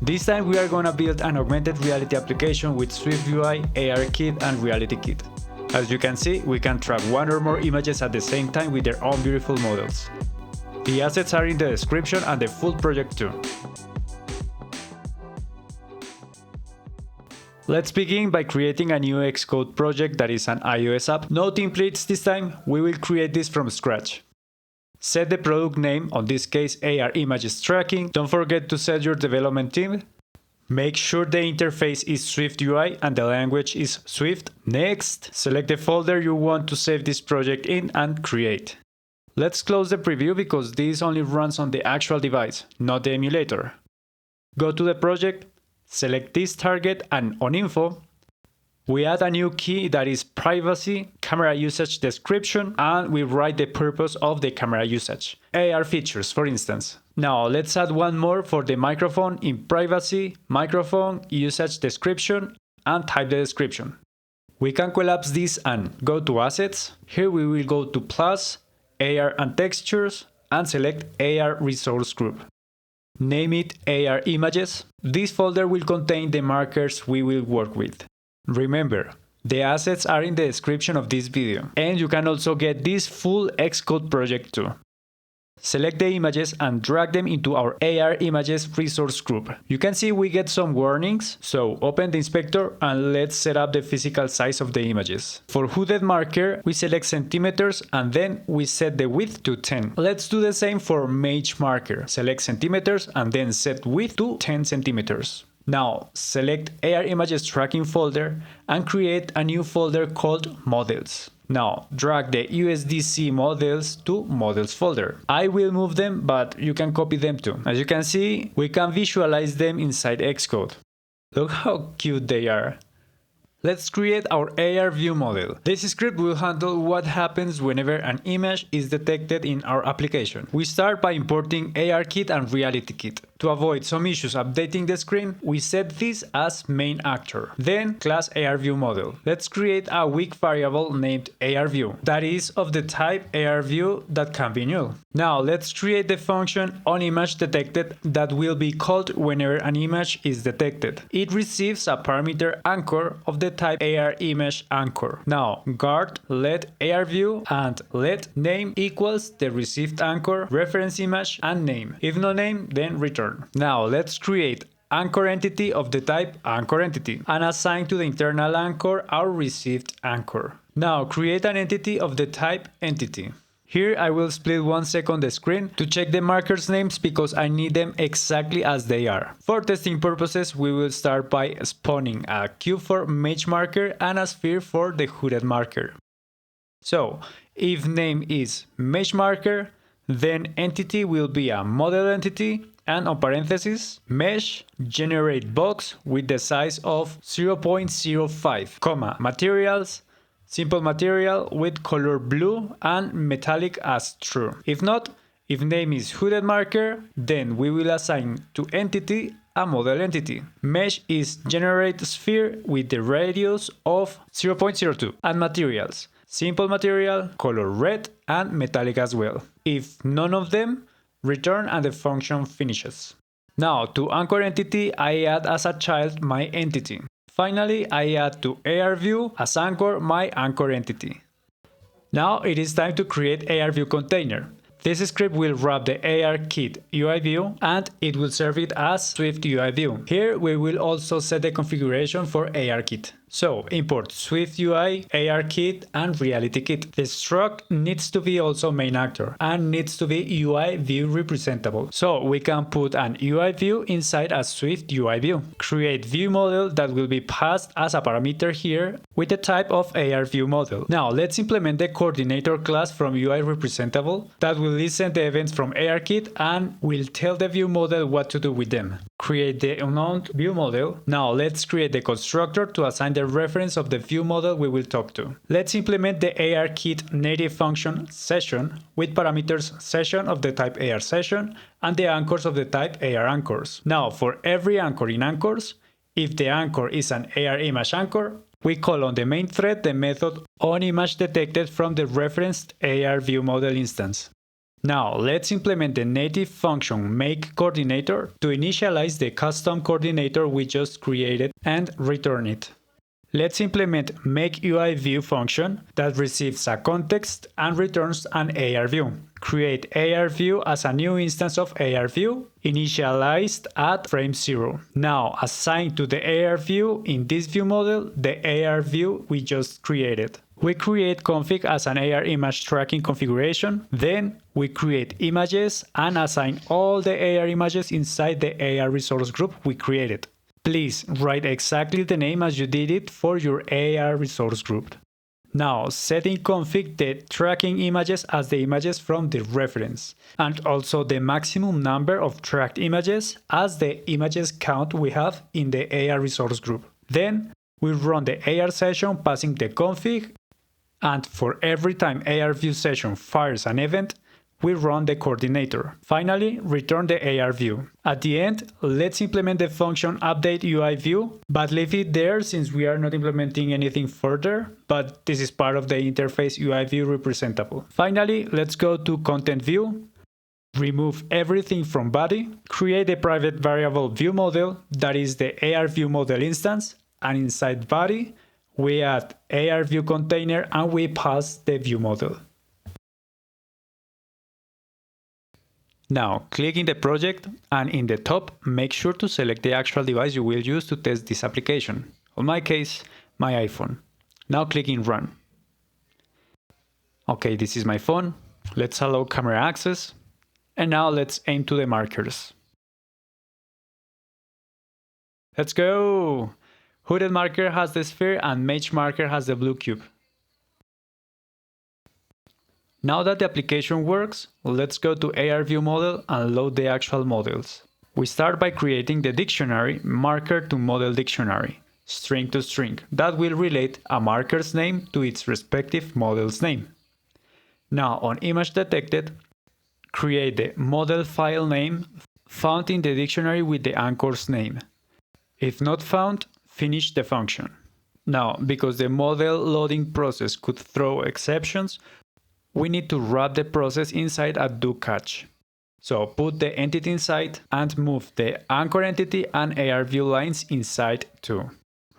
This time we are gonna build an augmented reality application with SwiftUI ARKit and RealityKit. As you can see, we can track one or more images at the same time with their own beautiful models. The assets are in the description and the full project too. Let's begin by creating a new Xcode project that is an iOS app. No templates this time, we will create this from scratch. Set the product name, on this case AR Images Tracking. Don't forget to set your development team. Make sure the interface is SwiftUI and the language is Swift. Next, select the folder you want to save this project in and create. Let's close the preview because this only runs on the actual device, not the emulator. Go to the project, select this target, and on info, we add a new key that is privacy, camera usage description, and we write the purpose of the camera usage. AR features, for instance. Now let's add one more for the microphone in privacy, microphone, usage description, and type the description. We can collapse this and go to assets. Here we will go to plus, AR and textures, and select AR resource group. Name it AR images. This folder will contain the markers we will work with. Remember, the assets are in the description of this video, and you can also get this full Xcode project too. Select the images and drag them into our AR images resource group. You can see we get some warnings, so open the inspector and let's set up the physical size of the images. For hooded marker, we select centimeters and then we set the width to 10. Let's do the same for mage marker. Select centimeters and then set width to 10 centimeters. Now, select AR Images Tracking folder and create a new folder called Models. Now, drag the USDC models to Models folder. I will move them, but you can copy them too. As you can see, we can visualize them inside Xcode. Look how cute they are. Let's create our AR view model. This script will handle what happens whenever an image is detected in our application. We start by importing ARKit and RealityKit. To avoid some issues updating the screen, we set this as main actor. Then class ARViewModel. Let's create a weak variable named ARView that is of the type ARView that can be null. Now let's create the function onImageDetected that will be called whenever an image is detected. It receives a parameter anchor of the type ARImageAnchor. Now guard let ARView and let name equals the received anchor, reference image, and name. If no name, then return. Now let's create anchor entity of the type anchor entity and assign to the internal anchor our received anchor. Now create an entity of the type entity. Here I will split 1 second the screen to check the markers names because I need them exactly as they are. For testing purposes, we will start by spawning a cube for mage marker and a sphere for the hooded marker. So if name is mage marker, then entity will be a model entity, and on parentheses, mesh generate box with the size of 0.05, comma, materials, simple material with color blue and metallic as true. If not, if name is hooded marker, then we will assign to entity a model entity. Mesh is generate sphere with the radius of 0.02 and materials, simple material, color red and metallic as well. If none of them, return and the function finishes. Now to anchor entity, I add as a child my entity. Finally, I add to ARView as anchor my anchor entity. Now it is time to create ARView container. This script will wrap the ARKit UI view and it will serve it as SwiftUI view. Here we will also set the configuration for ARKit. So import SwiftUI, ARKit, and RealityKit. The struct needs to be also main actor and needs to be UI view representable. So we can put an UI view inside a SwiftUI view. Create view model that will be passed as a parameter here with the type of ARViewModel. Now let's implement the coordinator class from UI representable that will listen the events from ARKit and will tell the view model what to do with them. Create the unknown view model. Now let's create the constructor to assign the reference of the view model we will talk to. Let's implement the ARKit native function session with parameters session of the type ARSession and the anchors of the type ARAnchors. Now for every anchor in anchors, if the anchor is an ARImageAnchor, we call on the main thread the method onImageDetected from the referenced ARViewModel instance. Now let's implement the native function makeCoordinator to initialize the custom coordinator we just created and return it. Let's implement makeUIView function that receives a context and returns an ARView. Create ARView as a new instance of ARView, initialized at frame 0. Now assign to the ARView in this view model the ARView we just created. We create config as an AR image tracking configuration, then we create images and assign all the AR images inside the AR resource group we created. Please write exactly the name as you did it for your AR resource group. Now set in config the tracking images as the images from the reference, and also the maximum number of tracked images as the images count we have in the AR resource group. Then we run the AR session passing the config, and for every time ARView session fires an event, we run the coordinator. Finally, return the ARView. At the end, let's implement the function updateUIView, but leave it there since we are not implementing anything further, but this is part of the interface UIView representable. Finally, let's go to content view, remove everything from body, create a private variable view model that is the ARView model instance, and inside body, we add ARView container and we pass the view model. Now, click in the project and in the top, make sure to select the actual device you will use to test this application. In my case, my iPhone. Now click in Run. Okay, this is my phone. Let's allow camera access. And now let's aim to the markers. Let's go! Hooded marker has the sphere and Mage marker has the blue cube. Now that the application works, let's go to ARView model and load the actual models. We start by creating the dictionary marker to model dictionary, string to string, that will relate a marker's name to its respective model's name. Now on image detected, create the model file name found in the dictionary with the anchor's name. If not found, finish the function. Now, because the model loading process could throw exceptions, we need to wrap the process inside a do catch. So put the entity inside and move the anchor entity and ARView lines inside too.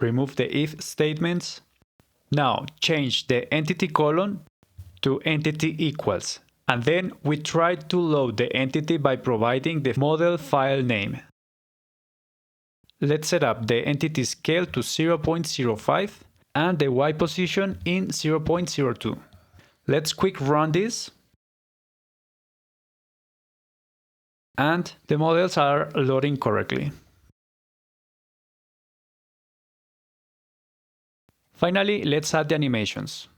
Remove the if statements. Now change the entity colon to entity equals. And then we try to load the entity by providing the model file name. Let's set up the entity scale to 0.05 and the Y position in 0.02. Let's quick run this. And the models are loading correctly. Finally, let's add the animations.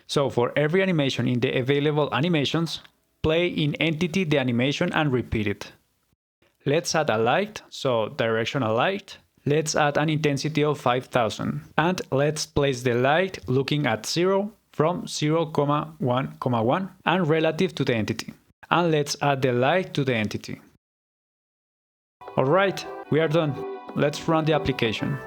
So for every animation in the available animations, play in entity the animation and repeat it. Let's add a light, so directional light. Let's add an intensity of 5000. And let's place the light looking at 0 from 0,1,1 and relative to the entity. And let's add the light to the entity. Alright, we are done. Let's run the application.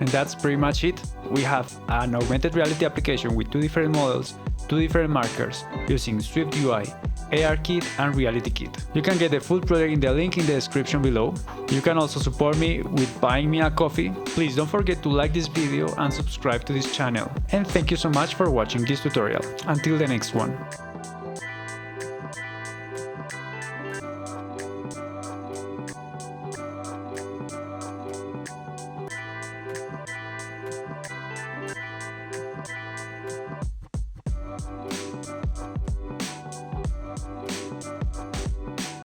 And that's pretty much it. We have an augmented reality application with two different models, two different markers, using SwiftUI, ARKit and RealityKit. You can get the full project in the link in the description below. You can also support me with buying me a coffee. Please don't forget to like this video and subscribe to this channel. And thank you so much for watching this tutorial. Until the next one.